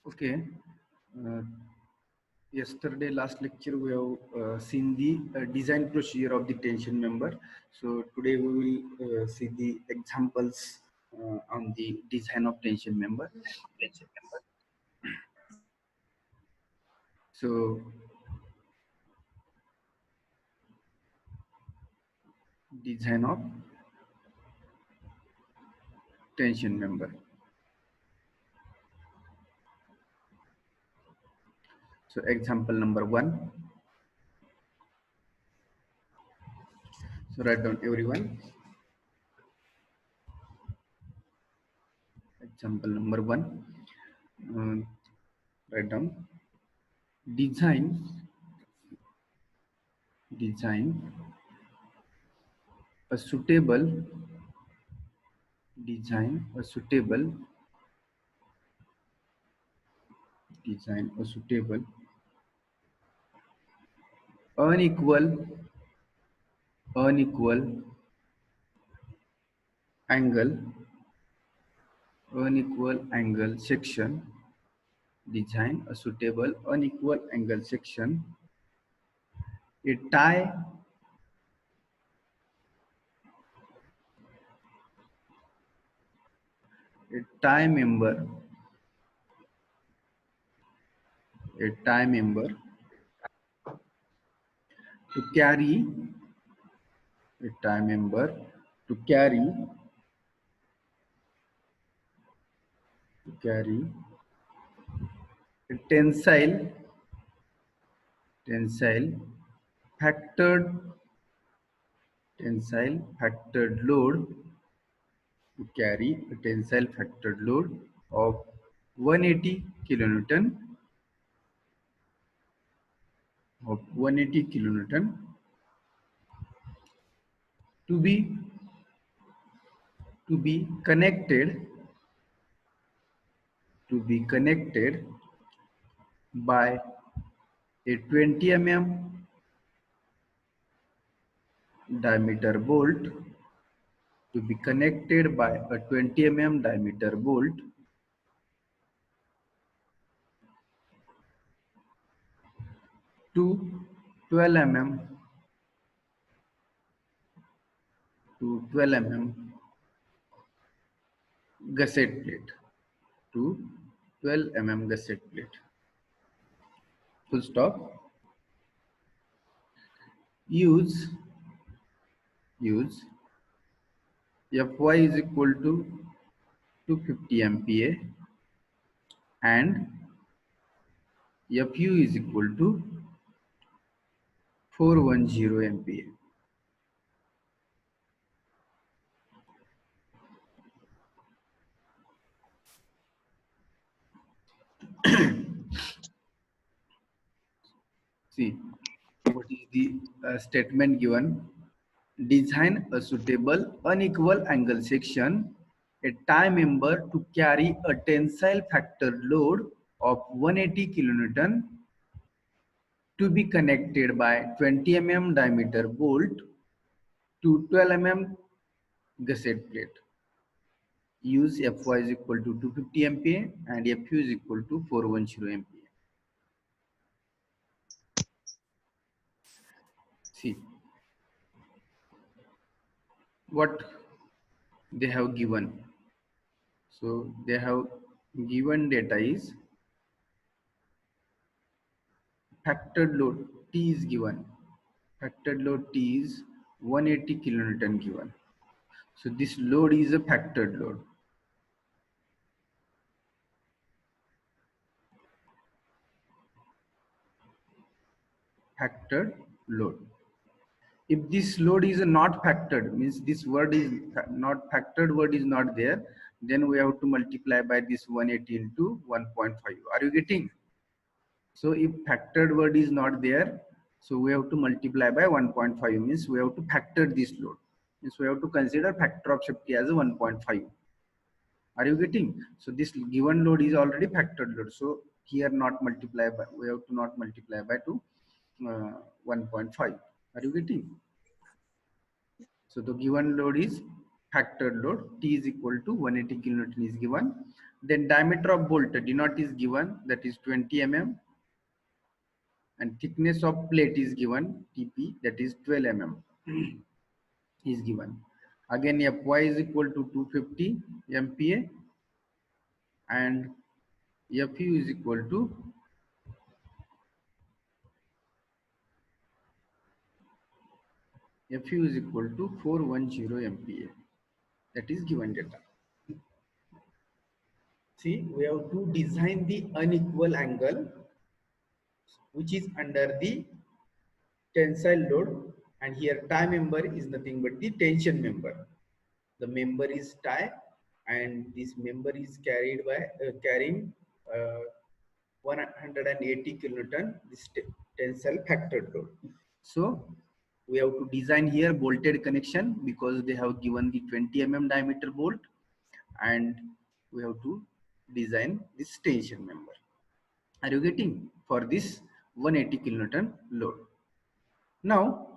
Okay. Uh, Yesterday, last lecture, we have seen the design procedure of the tension member. So today we will see the examples on the design of tension member. So design of tension member. So example number 1. So write down everyone. Example number 1. Write down design a suitable design a suitable design a suitable unequal unequal angle section. Design a suitable unequal angle section. A tie member to carry a tie member to carry a tensile factored load to carry a tensile factored load of 180 kilonewton to be connected by a 20 diameter bolt to 12 gusset plate to 12 gusset plate. Full stop. Use Fy is equal to 250 MPa and Fu is equal to 410 MPa. See, what is the statement given? Design a suitable unequal angle section, a tie member to carry a tensile factor load of 180 kilonewton to be connected by 20 diameter bolt to 12 gusset plate. Use Fy is equal to 250 MPa and Fu is equal to 410 MPa. See what they have given. So they have given data is factored load T is given. Factored load T is 180 kilonewton given. So this load is a factored load. Factored load. If this load is not factored, means this word is not factored, word is not there, then we have to multiply by this 180 into 1.5. Are you getting? So if factored word is not there, so we have to multiply by 1.5, means we have to factor this load. Means we have to consider factor of safety as a 1.5. Are you getting? So this given load is already factored load. So here not multiply by, we have to not multiply by 1.5. Are you getting? So the given load is factored load, T is equal to 180 kilonewton is given. Then diameter of bolt D naught is given, that is 20 mm, and thickness of plate is given, TP, that is 12 mm is given. Again, Fy is equal to 250 MPa and Fu is equal to 410 MPa. That is given data. See, we have to design the unequal angle which is under the tensile load, and here tie member is nothing but the tension member. The member is tie and this member is carrying 180 kilonewton this tensile factored load. So we have to design here bolted connection because they have given the 20 mm diameter bolt, and we have to design this tension member. Are you getting? For this 180 kilonewton load. Now,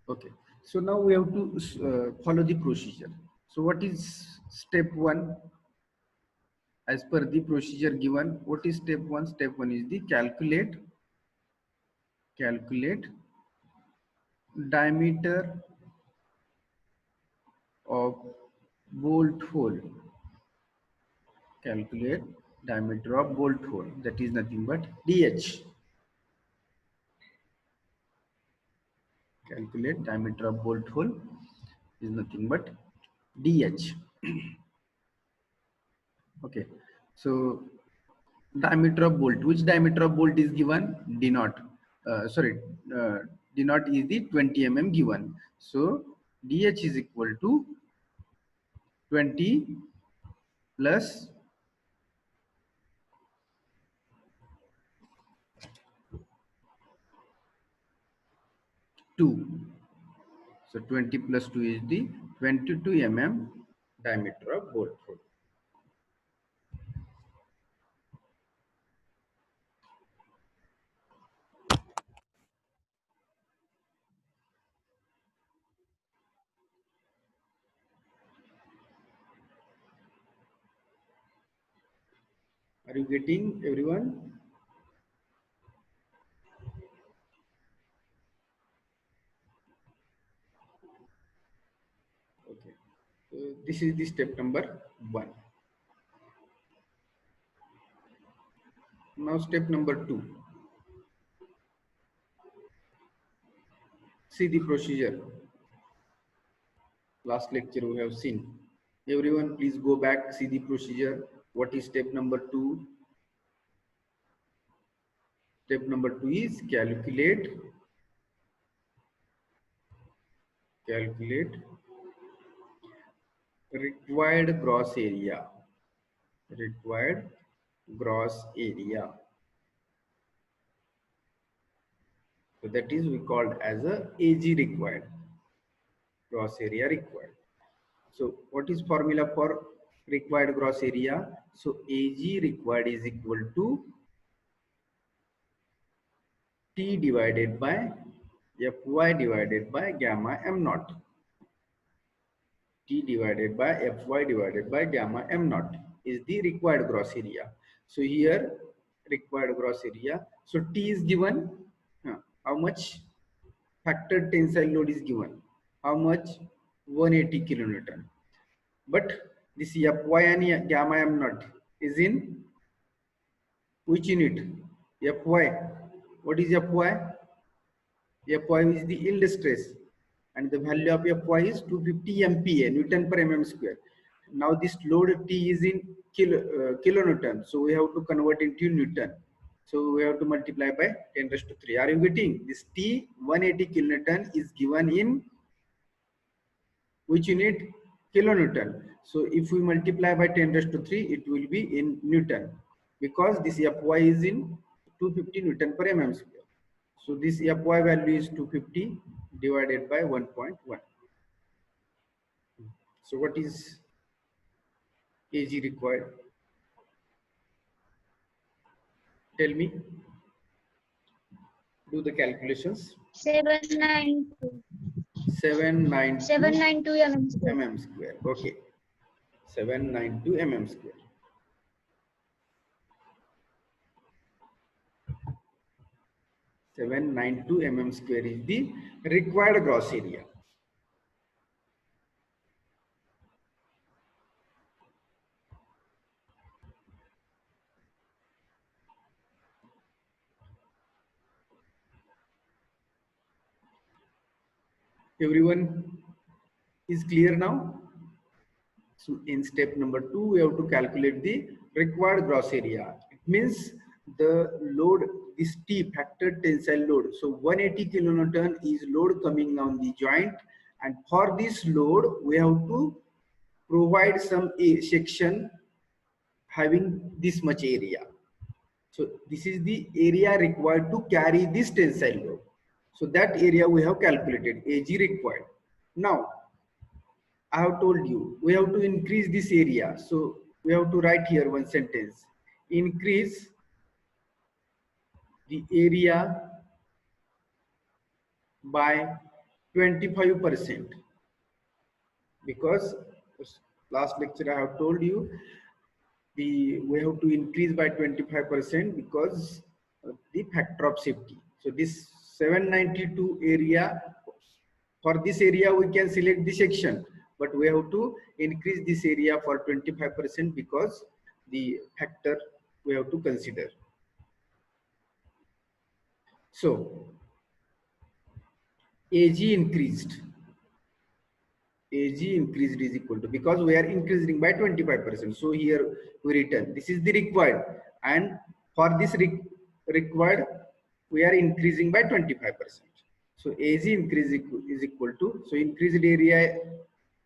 okay, so now we have to follow the procedure. So what is step one? As per the procedure given, what is step one? Step one is the calculate diameter of bolt hole. Calculate diameter of bolt hole, that is nothing but DH. Calculate diameter of bolt hole is nothing but DH. Okay, so diameter of bolt, which diameter of bolt is given? D naught. Sorry, D naught is the 20 mm given. So DH is equal to 20 plus 2. So 20 plus 2 is the 22 mm diameter of bolt hole. Are you getting, everyone? Okay. So this is the step number 1. Now step number 2. See the procedure. Last lecture we have seen. Everyone please go back, see the procedure. What is step number 2? Step number 2 is calculate required gross area. Required gross area. So that is we called as a AG required. Gross area required. So what is formula for required gross area? So AG required is equal to T divided by Fy divided by gamma m naught. T divided by Fy divided by gamma m naught is the required gross area. So here required gross area. So T is given. How much? Factored tensile load is given. How much? 180 kilonewton. But this Fy and gamma m naught is in which unit? Fy. What is Fy? Fy is the yield stress, and the value of Fy is 250 MPa, Newton per mm square. Now this load T is in kilonewton, so we have to convert into Newton. So we have to multiply by 10 raised to 3. Are you getting? This T 180 kilonewton is given in which unit? Kilonewton. So if we multiply by 10 raised to 3, it will be in Newton, because this Fy is in 250 Newton per mm square. So this Fy value is 250 divided by 1.1. So what is AG required? Tell me. Do the calculations. 792. 792 792 mm square. mm square. Okay. 792 mm square. 792 mm square is the required gross area. Everyone is clear now? So in step number 2, we have to calculate the required gross area. It means the load, this T factor tensile load. So 180 kilonewton is load coming on the joint, and for this load, we have to provide some section having this much area. So this is the area required to carry this tensile load. So that area we have calculated, AG required. Now, I have told you, we have to increase this area. So we have to write here one sentence. Increase the area by 25%. Because last lecture I have told you, we have to increase by 25% because of the factor of safety. So this 792 area, for this area we can select the section, but we have to increase this area for 25% because the factor we have to consider. So AG increased. AG increased is equal to, because we are increasing by 25%. So here we written this is the required, and for this required we are increasing by 25%. So AG increase is equal to, so increased area,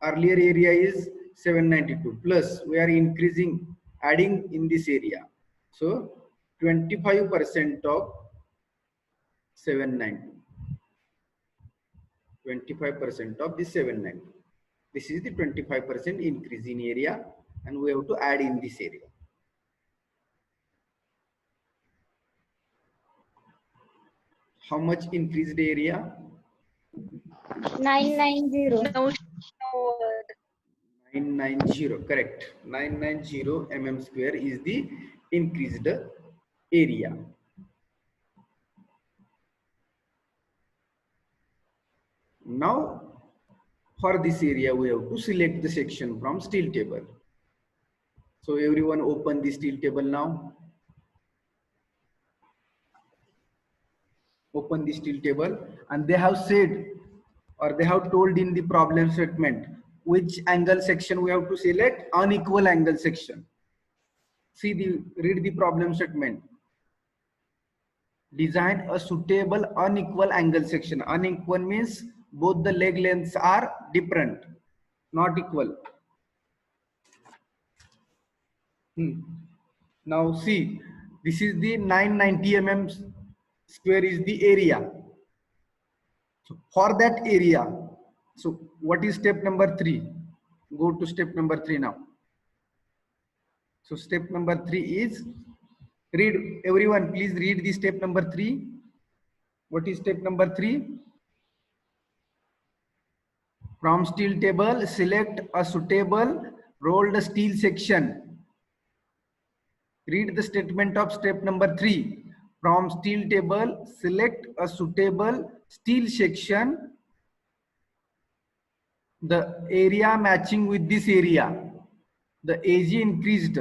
earlier area is 792 plus we are increasing, adding in this area. So 25% of 790. 25% of this 790. This is the 25% increase in area, and we have to add in this area. How much increased area? 990. 990, correct. 990 mm square is the increased area. Now, for this area, we have to select the section from steel table. So everyone open the steel table now. Open the steel table, and they have said, or they have told in the problem statement, which angle section we have to select. Unequal angle section. See the, read the problem statement. Design a suitable unequal angle section. Unequal means both the leg lengths are different, not equal. Now see, this is the 990 mm square is the area. So for that area, so what is step number 3? Go to step number 3 now. So step number 3 is, read, everyone please read the step number 3. What is step number 3? From steel table, select a suitable rolled steel section. Read the statement of step number 3. From steel table, select a suitable steel section. The area matching with this area. The AG increased.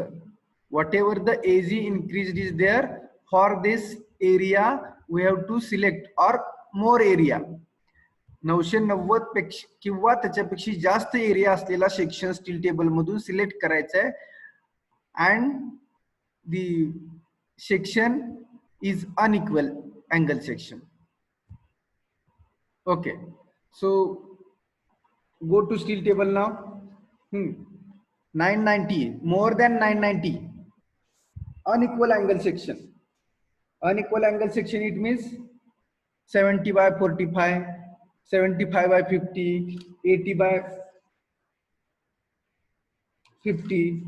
Whatever the AG increased is there, for this area we have to select, or more area. 990 पेक्षा किंवा त्याच्यापेक्षा जास्त area असलेला section steel table मधून select करायचा आहे, and the section is unequal angle section. Okay, so go to steel table now. 990, more than 990, unequal angle section. Unequal angle section, it means 70 by 45, 75 by 50, 80 by 50.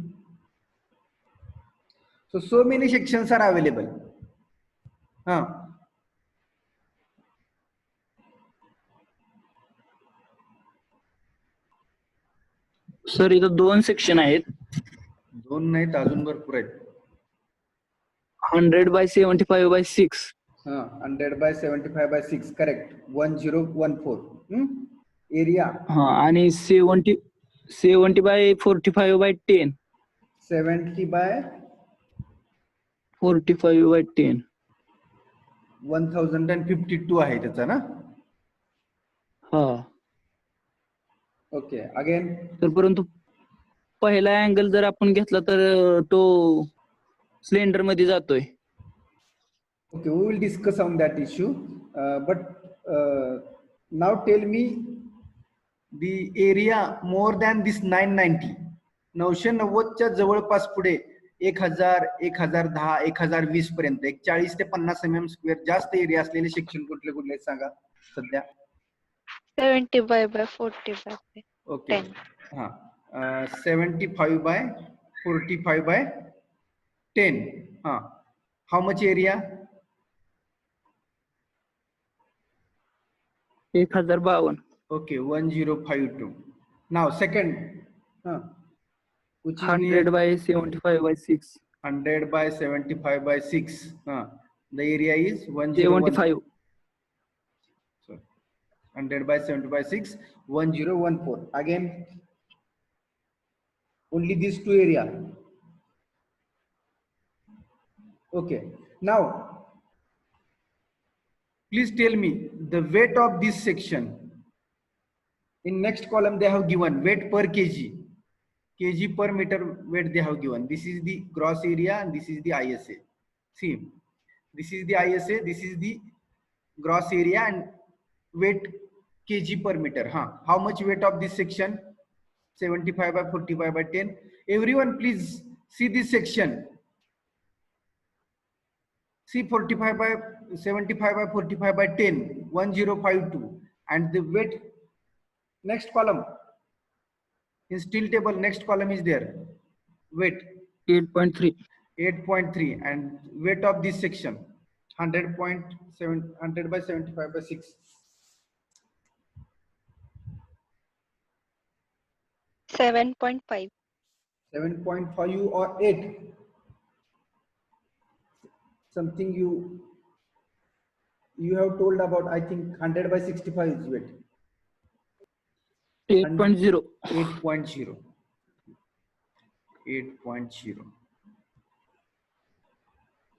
So many sections are available. Sir इथं 2 section आहेत. 2 नाहीत, अजून भरपूर आहेत. 100/75/6. 100/75/6 correct. 1014 area हा आणि 70/45/10. 70/45/10 45/10. 1052 आहे त्याचा ना. हा ओके अगेन. तर परंतु पहिला अँगल जर आपण घेतला तर तो सिलेंडर मध्ये जातोय. Okay, we will discuss on that issue. But now tell me the area more than this 990. 990च्या जवळपास पुढे 1000, 1010, 1020 पर्यंत 40 ते 50 mm² जास्त एरिया असलेले सेक्शन कुठले कुठले आहेत सांगा सध्या. 75/45. ओके हा 75/45/10 हा. How much area? 1052. Okay, 1052. Now second, which is near 100/75/6. 100/75/6. The area is 75. 100/75/6, 1014. Again, only these two area. Okay. Now, please tell me the weight of this section. In next column they have given weight per kg. Kg per meter weight they have given. This is the gross area and this is the ISA. See, this is the ISA, this is the gross area and weight kg per meter. How much weight of this section? 75/45/10. Everyone please see this section. See 75/45/10, 1052, and the weight. Next column in steel table, next column is there. Weight 8.3. 8.3 and weight of this section 100.7, 100/75/6. 7.5. 7.5 or 8. Something you have told about, I think 100/65 is weight. 8.0. 8.0. 8.0.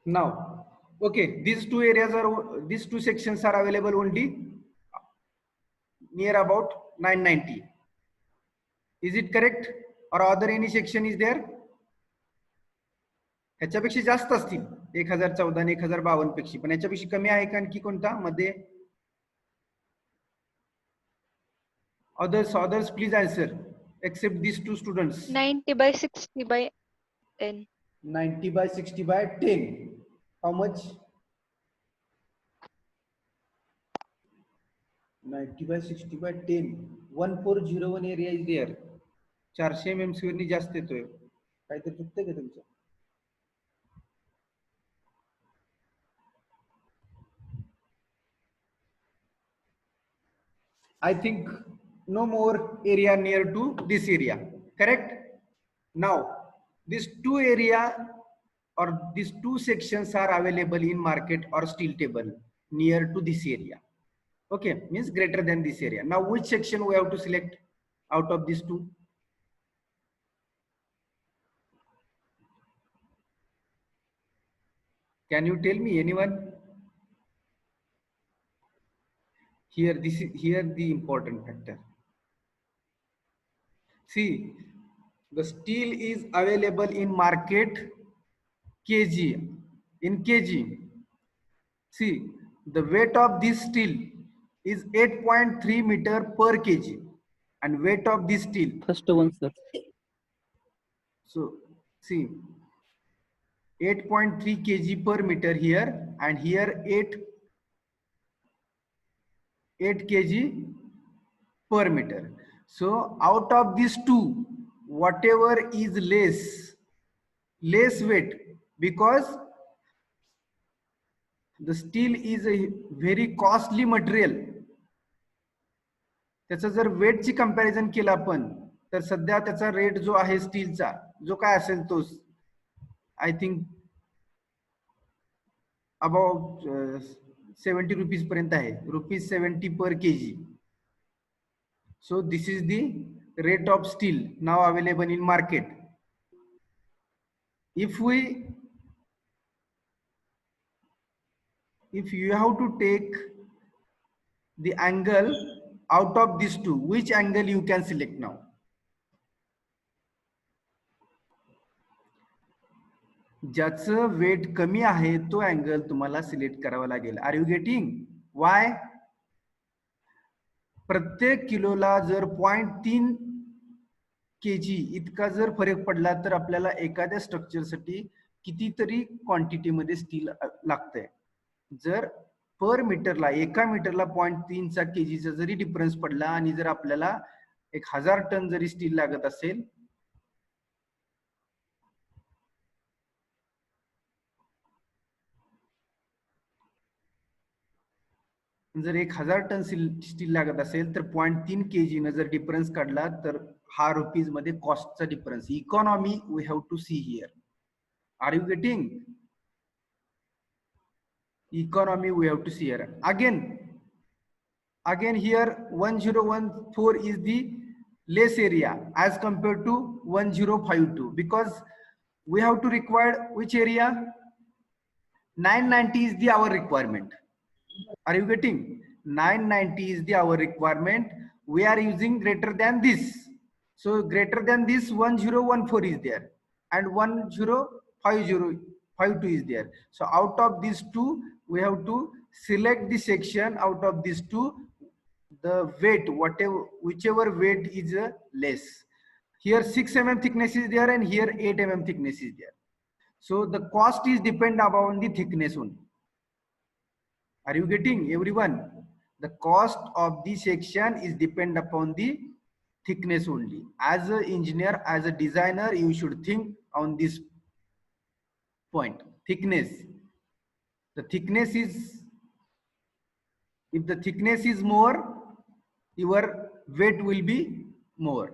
Now, okay, these two areas are, these two sections are available only near about 990. Is it correct? Or other any section is there? ह्याच्यापेक्षा जास्त असतील 1014 आणि 1052 पेक्षा, पण ह्याच्यापेक्षा कमी आहे का आणखी कोणता मध्ये? Others please answer except these two students. 90/60/10. 90/60/10. How much? 90/60/10. 1401 area is there. 400 mm² नी जास्त येतोय. काहीतरी चुकतंय का तुमचं? I think no more area near to this area, correct? Now, these two area or these two sections are available in market or steel table near to this area. Okay, means greater than this area. Now, which section we have to select out of these two? Can you tell me, anyone? Here, this is here the important factor. See, the steel is available in market kg, in kg. See, the weight of this steel is 8.3 meter per kg and weight of this steel. First one, sir. So, see, 8.3 kg per meter here and here 8 kg per meter. So out of these two, whatever is less weight, because the steel is a very costly material. त्याचं जर वेटची comparison केलं आपण तर सध्या त्याचा rate जो आहे स्टीलचा जो काय असेल तो आय थिंक अबाउट 70 रुपीज पर्यंत आहे, ₹70 per kg. So this is the rate of steel now available in market. If you have to take the angle out of these two, which angle you can select now? ज्याचं weight कमी आहे तो angle तुम्हाला select करावा लागेल. Are you getting? Why? प्रत्येक किलोला जर 0.3 kg इतका जर फरक पडला तर आपल्याला एखाद्या स्ट्रक्चरसाठी कितीतरी क्वांटिटी मध्ये स्टील लागतंय. जर पर मीटरला एका मीटरला 0.3 kgचा जरी डिफरन्स पडला आणि जर आपल्याला 1000 टन जरी स्टील लागत असेल, जर 1000 टन स्टील लागत असेल तर 0.3 kg न जर डिफरन्स काढला तर हा रुपीज मध्ये कॉस्टचा difference. Economy we have to see here. Are you getting? Economy we have to see here. Again here 1014 is the less area as compared to 1052 because we have to require which area? 990 is the our requirement. Are you getting? 990 is the our requirement. We are using greater than this. So greater than this 1014 is there and 1052 is there. So out of these two we have to select the section out of these two, the weight, whichever weight is less. Here 6 mm thickness is there and here 8 mm thickness is there. So the cost is depend upon the thickness only. Are you getting, everyone? The cost of the section is depend upon the thickness only. As an engineer, as a designer, you should think on this point. Thickness. The thickness is, if the thickness is more, your weight will be more,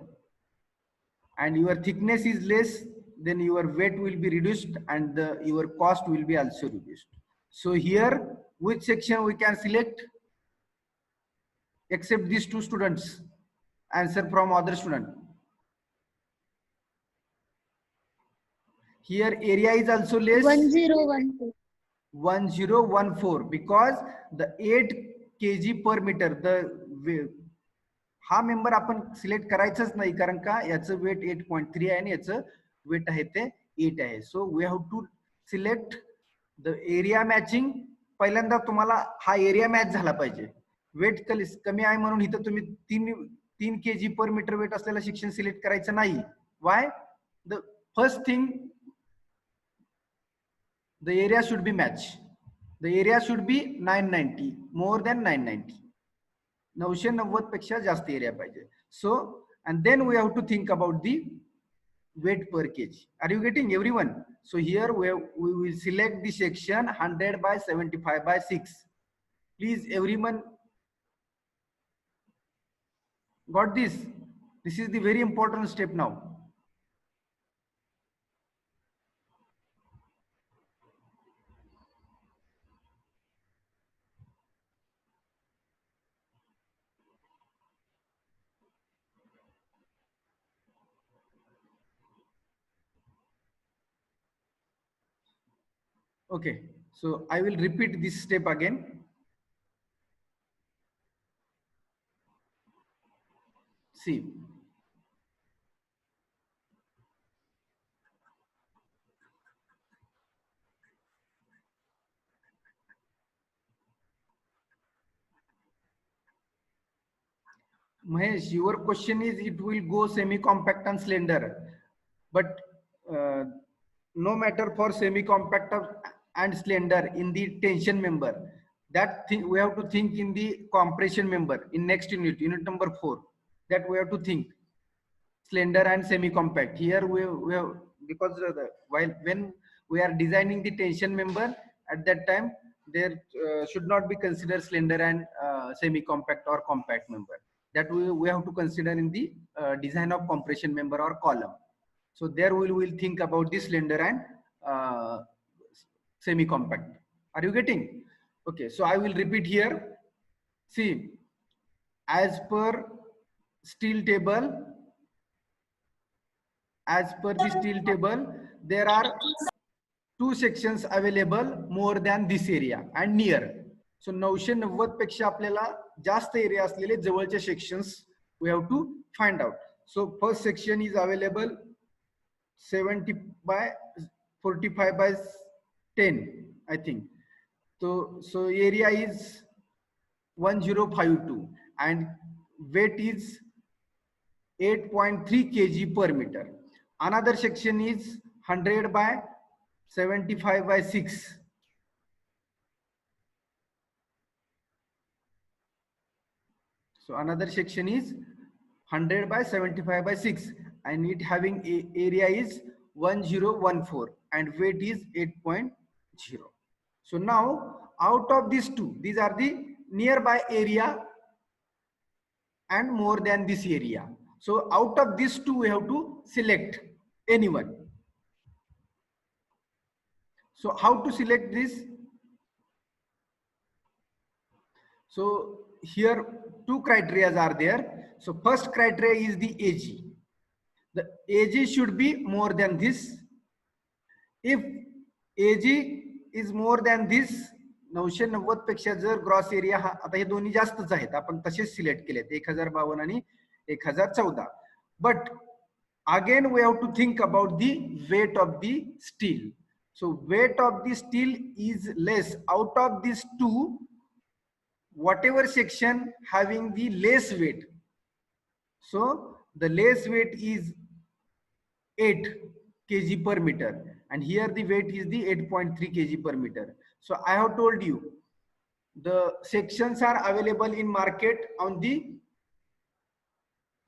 and your thickness is less, then your weight will be reduced and your cost will be also reduced. So here which section we can select except these two students? Answer from other student. Here area is also less. 1014. 1014 because the 8 kg per meter, the हा member आपण select करायचंच नाही कारण का याचं wait 8.3 आहे आणि याचं वेट आहे ते 8 आहे. So we have to select the area matching. पहिल्यांदा तुम्हाला हा एरिया मॅच झाला पाहिजे. वेट कमी आहे म्हणून इथं तुम्ही 3 kg पर मीटर वेट असलेला सेक्शन सिलेक्ट करायचं नाही. Why? The first thing, the area should be match. The area should be 990, more than 990. 990 पेक्षा जास्त एरिया पाहिजे. So and then we have to think about the weight per kg. Are you getting, everyone? So here we will select the section 100 by 75 by 6. Please everyone got this? This is the very important step now. Okay, so I will repeat this step again. See, Mahesh, your question is it will go semi-compact and slender, but no matter for semi-compact and slender in the tension member, that thing we have to think in the compression member in next unit number 4, that we have to think slender and semi-compact. Here we have, because when we are designing the tension member, at that time there should not be considered slender and semi-compact or compact member. that we have to consider in the design of compression member or column. So there we will think about the slender and semi-compact. Are you getting? Okay, so I will repeat here. See, as per steel table, there are two sections available more than this area and near. So 990 पेक्षा आपल्याला जास्त area असलेले जवळचे sections we have to find out. So first section is available 70 by 45 by 10, I think. So area is 1052 and weight is 8.3 kg per meter. Another section is 100 by 75 by 6. So another section is 100 by 75 by 6 and it having area is 1014 and weight is 8.0. So now out of these two, these are the nearby area and more than this area. So out of these two we have to select anyone. So how to select this? So here two criteria are there. So first criteria is the AG. The AG should be more than this. If AG is more than this, 990 पेक्षा जर gross area हा आता हे दोन्ही जास्तच आहेत, आपण तसेच select केलेत 1052 आणि 1014. But again we have to think about the weight of the steel. So weight of the steel is less. Out of these two, whatever section having the less weight, so the less weight is 8 kg per meter and here the weight is the 8.3 kg per meter. So I have told you the sections are available in market on the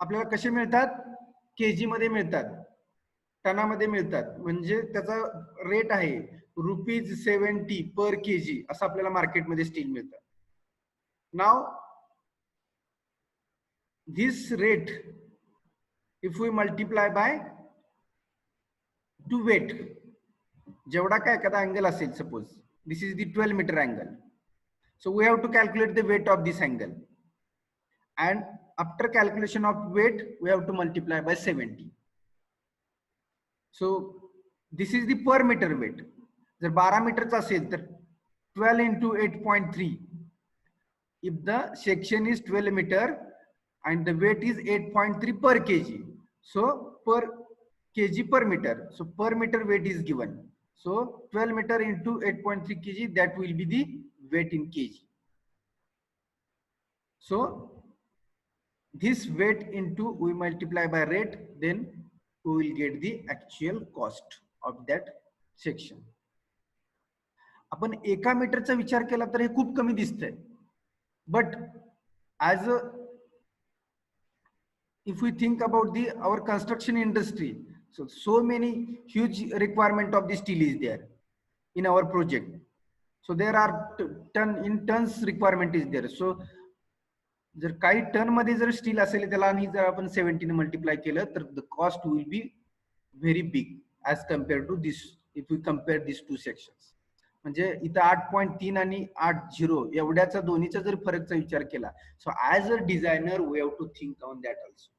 आपल्याला कसे मिळतात, KG मध्ये मिळतात, टनामध्ये मिळतात, म्हणजे त्याचा rate आहे ₹70 पर केजी असं आपल्याला मार्केटमध्ये स्टील मिळतं. Now this rate if we multiply by to weight, जेवढा काय एखादा अँगल असेल, suppose this is the 12 meter angle, so we have to calculate the weight of this angle and after calculation of weight we have to multiply by 70. So this is the per meter weight. जर 12 मीटरचा असेल तर 12 into 8.3, if the section is 12 meter and the weight is 8.3 per kg, so per kg per meter, so per meter weight is given, so 12 meter into 8.3 kg, that will be the weight in kg. So this weight into we multiply by rate, then we will get the actual cost of that section. आपण एका मीटरचा विचार केला तर हे खूप कमी दिसतंय, but as a if we think about the our construction industry, so many huge requirement of the steel is there in our project, so there are tons requirement is there. So जर काही ton मध्ये जर steel असेल त्याला आणि जर आपण 70 ने मल्टिप्लाय केलं तर the cost will be very big as compared to this if we compare these two sections. म्हणजे इथं 8.3 आणि 8.0 एवढ्याचा दोन्हीचा जर फरकचा विचार केला, so as a designer we have to think on that also.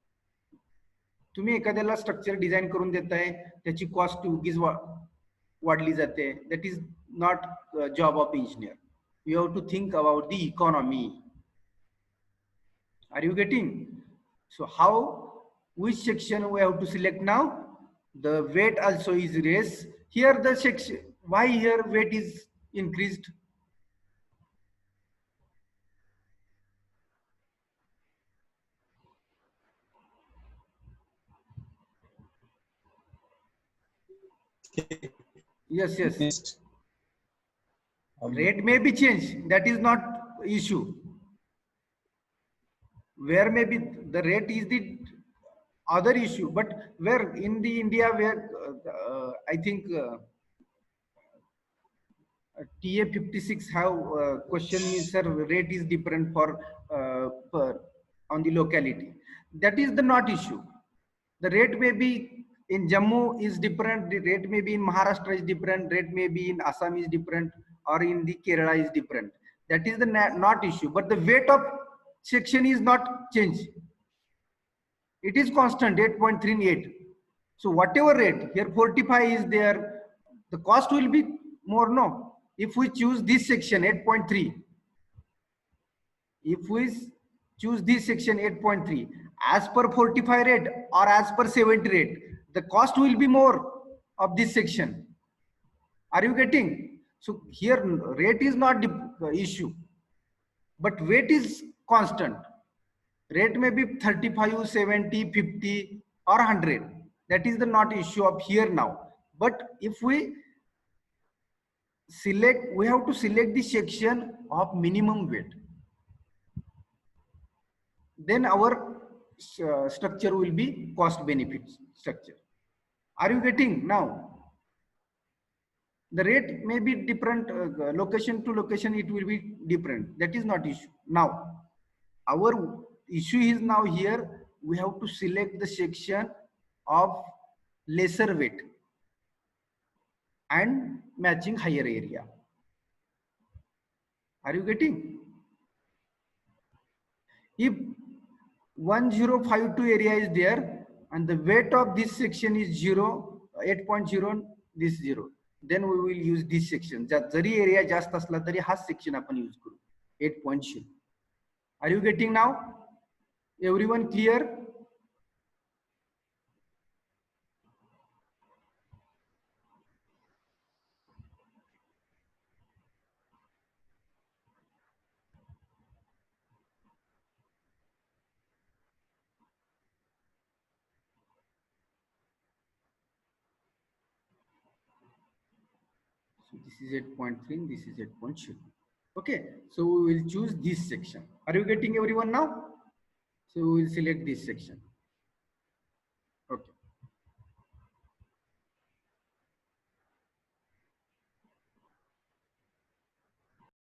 तुम्ही एखाद्याला स्ट्रक्चर डिझाईन करून देताय, त्याची कॉस्ट उगीच वाढली जाते, that is not job of engineer. You have to think about the economy. Are you getting? So how, which section we have to select now? The weight also is raised. Here the section, why here weight is increased? Yes. Rate may be changed. That is not issue. Where maybe the rate is the other issue, but where in the India where I think TA 56 have question is sir rate is different for per. on the locality. That is the not issue. The rate may be in Jammu is different, the rate may be in Maharashtra is different, rate may be in Assam is different, or in the Kerala is different. That is the not issue, but the weight of section is not changed. It is constant 8.38. So whatever rate here 45 is there, the cost will be more, no? If we choose this section 8.3, if we choose this section 8.3 as per 45 rate or as per 70 rate, the cost will be more of this section. Are you getting? So here rate is not the issue, but weight is constant. Rate may be 35, 70, 50 or 100. That is the not issue of here now. But if we select, we have to select the section of minimum weight. Then our structure will be cost benefit structure. Are you getting now? The rate may be different, location to location it will be different. That is not issue. Now our issue is now here we have to select the section of lesser weight and matching higher area. Are you getting? If 1052 area is there and the weight of this section is 8.0, this 0, then we will use this section. Jari area जास्त असला तरी हा section आपण use करू 8.0. Are you getting now? Everyone clear? So this is 8.3, this is 8.0. Okay, so we will choose this section. Are you getting everyone now? So we will select this section.